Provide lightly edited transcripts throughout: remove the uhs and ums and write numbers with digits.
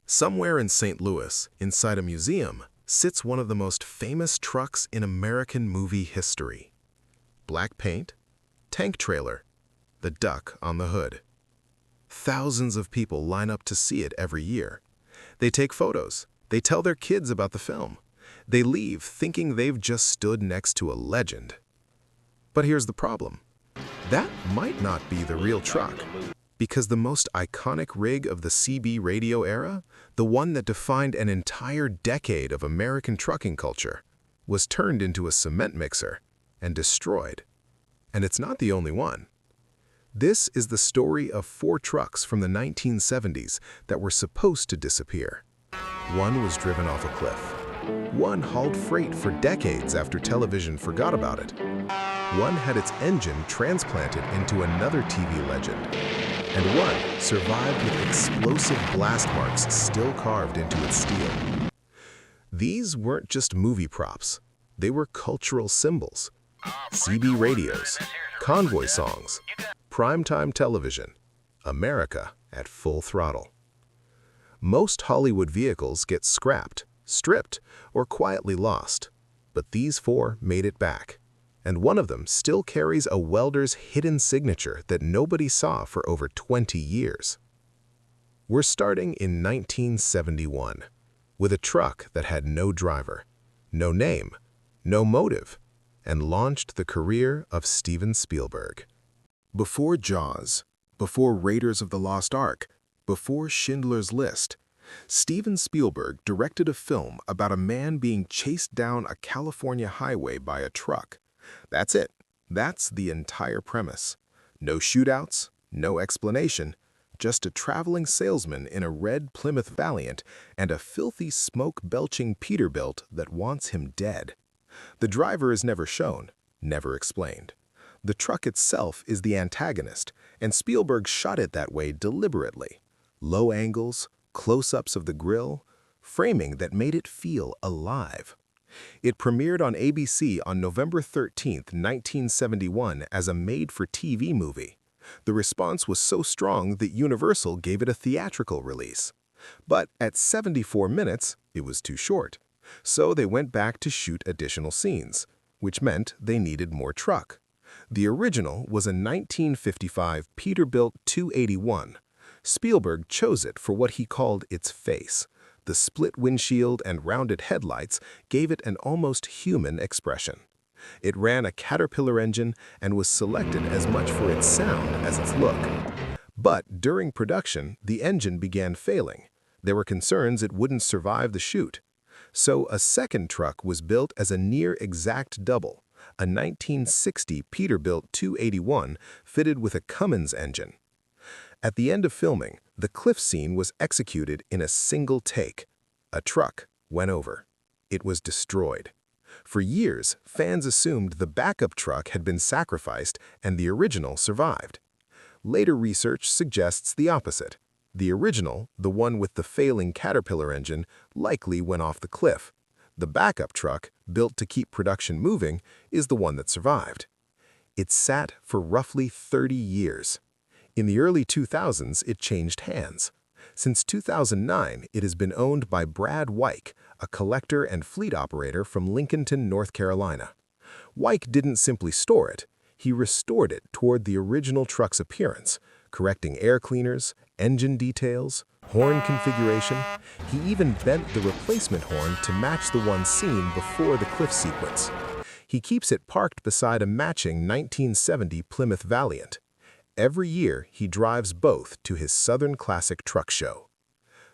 Somewhere in St. Louis, inside a museum, sits one of the most famous trucks in American movie history. Black paint, tank trailer, the duck on the hood. Thousands of people line up to see it every year. They take photos. They tell their kids about the film. They leave thinking they've just stood next to a legend. But here's the problem. That might not be the real truck. Because the most iconic rig of the CB radio era, the one that defined an entire decade of American trucking culture, was turned into a cement mixer and destroyed. And it's not the only one. This is the story of 4 trucks from the 1970s that were supposed to disappear. One was driven off a cliff. One hauled freight for decades after television forgot about it. One had its engine transplanted into another TV legend. And one survived with explosive blast marks still carved into its steel. These weren't just movie props. They were cultural symbols. CB radios, Convoy songs, primetime television, America at full throttle. Most Hollywood vehicles get scrapped, stripped, or quietly lost, but these 4 made it back. And one of them still carries a welder's hidden signature that nobody saw for over 20 years. We're starting in 1971, with a truck that had no driver, no name, no motive, and launched the career of Steven Spielberg. Before Jaws, before Raiders of the Lost Ark, before Schindler's List, Steven Spielberg directed a film about a man being chased down a California highway by a truck. That's it. That's the entire premise. No shootouts, no explanation, just a traveling salesman in a red Plymouth Valiant and a filthy smoke-belching Peterbilt that wants him dead. The driver is never shown, never explained. The truck itself is the antagonist, and Spielberg shot it that way deliberately. Low angles, close-ups of the grille, framing that made it feel alive. It premiered on ABC on November 13, 1971 as a made-for-TV movie. The response was so strong that Universal gave it a theatrical release. But at 74 minutes, it was too short. So they went back to shoot additional scenes, which meant they needed more truck. The original was a 1955 Peterbilt 281. Spielberg chose it for what he called its face. The split windshield and rounded headlights gave it an almost human expression. It ran a Caterpillar engine and was selected as much for its sound as its look. But during production, the engine began failing. There were concerns it wouldn't survive the shoot. So a second truck was built as a near-exact double, a 1960 Peterbilt 281 fitted with a Cummins engine. At the end of filming, the cliff scene was executed in a single take. A truck went over. It was destroyed. For years, fans assumed the backup truck had been sacrificed and the original survived. Later research suggests the opposite. The original, the one with the failing Caterpillar engine, likely went off the cliff. The backup truck, built to keep production moving, is the one that survived. It sat for roughly 30 years. In the early 2000s, it changed hands. Since 2009, it has been owned by Brad Wyke, a collector and fleet operator from Lincolnton, North Carolina. Wyke didn't simply store it. He restored it toward the original truck's appearance, correcting air cleaners, engine details, horn configuration. He even bent the replacement horn to match the one seen before the cliff sequence. He keeps it parked beside a matching 1970 Plymouth Valiant. Every year, he drives both to his Southern Classic Truck Show.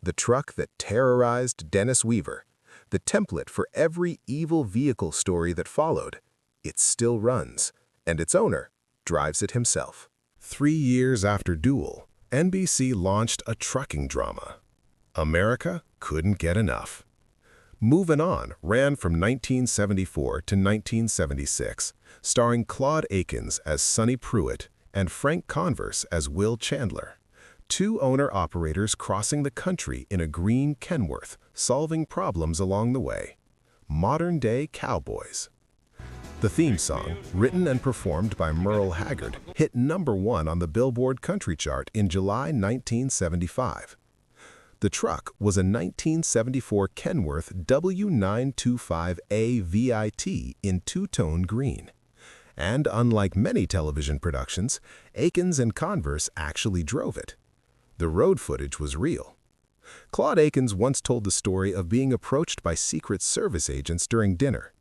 The truck that terrorized Dennis Weaver, the template for every evil vehicle story that followed. It still runs, and its owner drives it himself. 3 years after Duel, NBC launched a trucking drama. America couldn't get enough. Movin On ran from 1974 to 1976, starring Claude Akins as Sonny Pruitt and Frank Converse as Will Chandler, 2 owner-operators crossing the country in a green Kenworth, solving problems along the way. Modern-day cowboys. The theme song, written and performed by Merle Haggard, hit #1 on the Billboard country chart in July 1975. The truck was a 1974 Kenworth W925A VIT in two-tone green. And unlike many television productions, Akins and Converse actually drove it. The road footage was real. Claude Akins once told the story of being approached by Secret Service agents during dinner.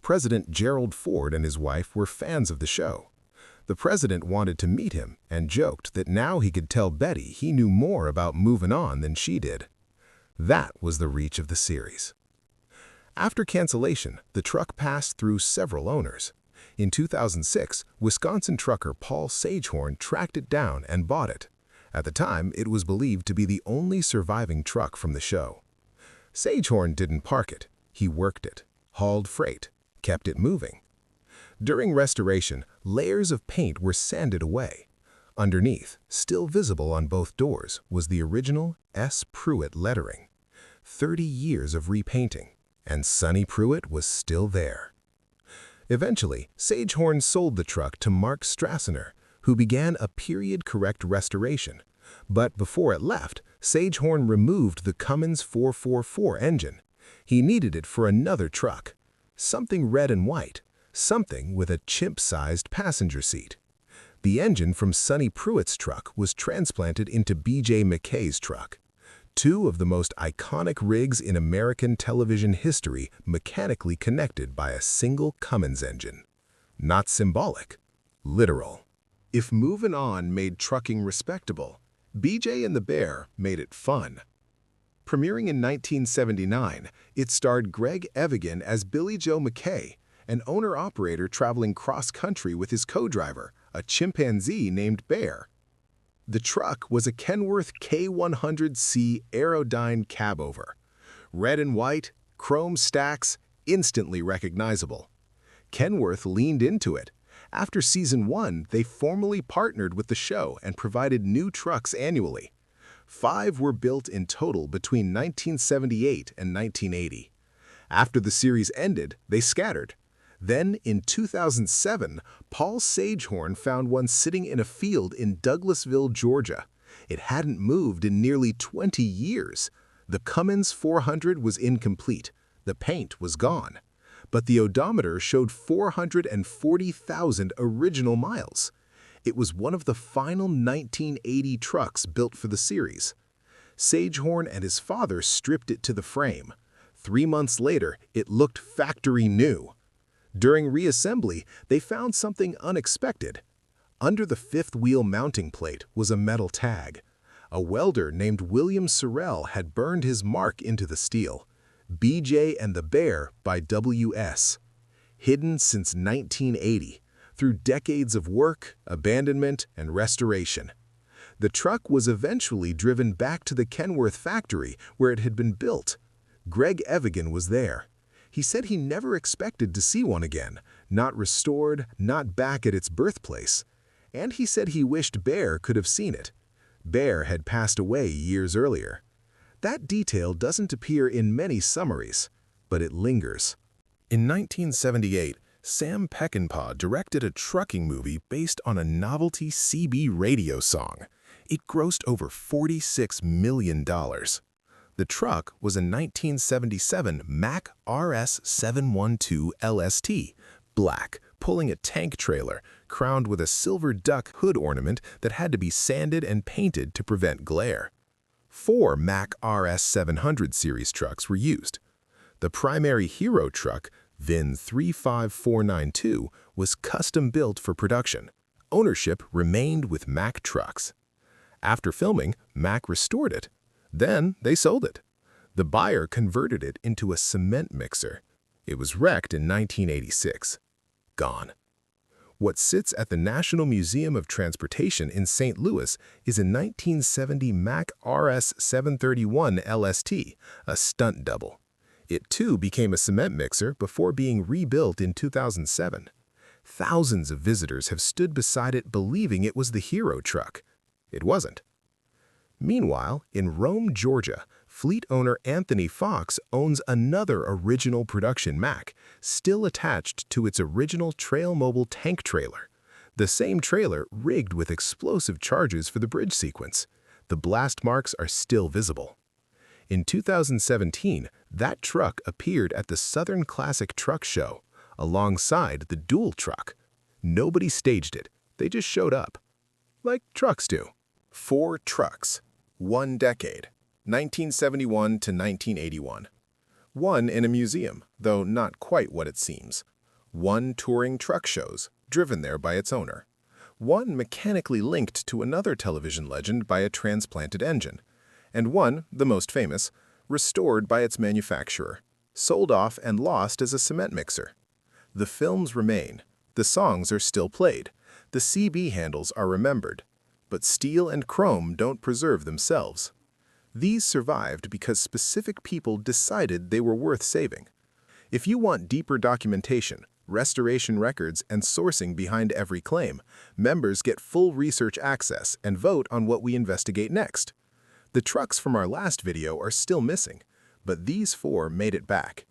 President Gerald Ford and his wife were fans of the show. The president wanted to meet him and joked that now he could tell Betty he knew more about Movin' On than she did. That was the reach of the series. After cancellation, the truck passed through several owners. In 2006, Wisconsin trucker Paul Sagehorn tracked it down and bought it. At the time, it was believed to be the only surviving truck from the show. Sagehorn didn't park it. He worked it, hauled freight, kept it moving. During restoration, layers of paint were sanded away. Underneath, still visible on both doors, was the original S. Pruitt lettering. 30 years of repainting, and Sonny Pruitt was still there. Eventually, Sagehorn sold the truck to Mark Strassner, who began a period-correct restoration. But before it left, Sagehorn removed the Cummins 444 engine. He needed it for another truck. Something red and white. Something with a chimp-sized passenger seat. The engine from Sonny Pruitt's truck was transplanted into B.J. McKay's truck. Two of the most iconic rigs in American television history mechanically connected by a single Cummins engine. Not symbolic, literal. If Movin' On made trucking respectable, B.J. and the Bear made it fun. Premiering in 1979, it starred Greg Evigan as Billy Joe McKay, an owner-operator traveling cross-country with his co-driver, a chimpanzee named Bear. The truck was a Kenworth K100C Aerodyne cabover. Red and white, chrome stacks, instantly recognizable. Kenworth leaned into it. After Season 1, they formally partnered with the show and provided new trucks annually. 5 were built in total between 1978 and 1980. After the series ended, they scattered. Then, in 2007, Paul Sagehorn found one sitting in a field in Douglasville, Georgia. It hadn't moved in nearly 20 years. The Cummins 400 was incomplete. The paint was gone. But the odometer showed 440,000 original miles. It was one of the final 1980 trucks built for the series. Sagehorn and his father stripped it to the frame. 3 months later, it looked factory new. During reassembly, they found something unexpected. Under the fifth-wheel mounting plate was a metal tag. A welder named William Sorrell had burned his mark into the steel. B.J. and the Bear by W.S. Hidden since 1980, through decades of work, abandonment, and restoration. The truck was eventually driven back to the Kenworth factory where it had been built. Greg Evigan was there. He said he never expected to see one again, not restored, not back at its birthplace. And he said he wished Bear could have seen it. Bear had passed away years earlier. That detail doesn't appear in many summaries, but it lingers. In 1978, Sam Peckinpah directed a trucking movie based on a novelty CB radio song. It grossed over $46 million. The truck was a 1977 Mack RS 712 LST, black, pulling a tank trailer, crowned with a silver duck hood ornament that had to be sanded and painted to prevent glare. 4 Mack RS 700 series trucks were used. The primary hero truck, VIN 35492, was custom-built for production. Ownership remained with Mack Trucks. After filming, Mack restored it. Then they sold it. The buyer converted it into a cement mixer. It was wrecked in 1986. Gone. What sits at the National Museum of Transportation in St. Louis is a 1970 Mack RS 731 LST, a stunt double. It too became a cement mixer before being rebuilt in 2007. Thousands of visitors have stood beside it believing it was the hero truck. It wasn't. Meanwhile, in Rome, Georgia, fleet owner Anthony Fox owns another original production Mack, still attached to its original Trailmobile tank trailer. The same trailer rigged with explosive charges for the bridge sequence. The blast marks are still visible. In 2017, that truck appeared at the Southern Classic Truck Show, alongside the Duel truck. Nobody staged it, they just showed up. Like trucks do. 4 trucks. 1 decade. 1971 to 1981. 1 in a museum, though not quite what it seems. 1 touring truck shows, driven there by its owner. 1 mechanically linked to another television legend by a transplanted engine. And 1, the most famous, restored by its manufacturer, sold off and lost as a cement mixer. The films remain. The songs are still played. The CB handles are remembered. But steel and chrome don't preserve themselves. These survived because specific people decided they were worth saving. If you want deeper documentation, restoration records, and sourcing behind every claim, members get full research access and vote on what we investigate next. The trucks from our last video are still missing, but these 4 made it back.